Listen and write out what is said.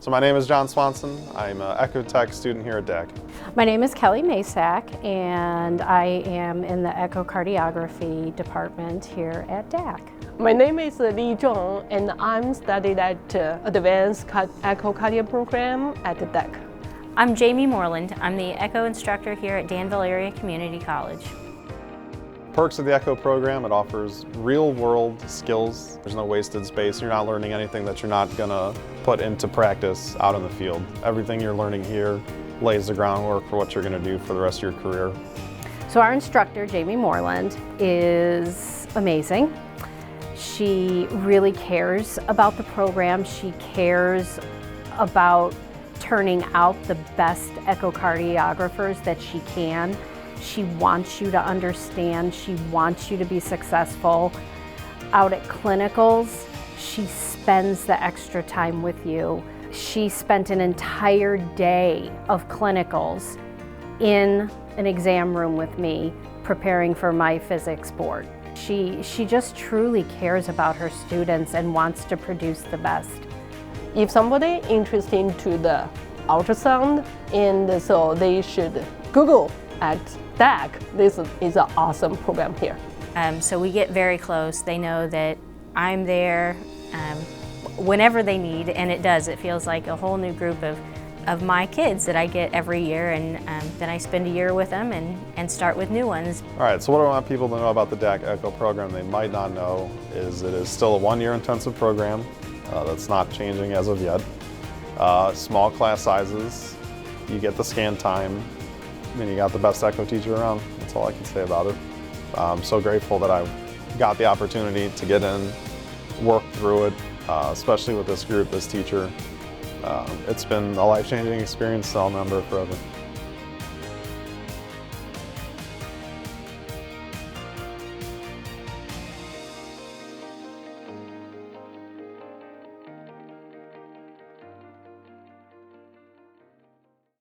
So my name is John Swanson. I'm an Echotech student here at DAC. My name is Kelly Masak, and I am in the Echocardiography department here at DAC. My name is Li Zhong, and I'm studied at Advanced Echocardiography program at DAC. I'm Jamie Moreland. I'm the Echo instructor here at Danville Area Community College. Perks of the Echo program, it offers real-world skills. There's no wasted space. You're not learning anything that you're not going to put into practice out in the field. Everything you're learning here lays the groundwork for what you're going to do for the rest of your career. So our instructor, Jamie Moreland, is amazing. She really cares about the program. She cares about turning out the best echocardiographers that she can. She wants you to understand. She wants you to be successful. Out at clinicals, she spends the extra time with you. She spent an entire day of clinicals in an exam room with me preparing for my physics board. She just truly cares about her students and wants to produce the best. If somebody interested into the ultrasound, and so they should Google at DAC. This is an awesome program here. So we get very close. They know that I'm there whenever they need, and it does. It feels like a whole new group of my kids that I get every year, and then I spend a year with them and start with new ones. All right, so what I want people to know about the DAC Echo program they might not know is it is still a one-year intensive program that's not changing as of yet. Small class sizes, you get the scan time, and you got the best echo teacher around. That's all I can say about it. I'm so grateful that I got the opportunity to get in, work through it, especially with this group, this teacher. It's been a life-changing experience, so I'll remember it forever.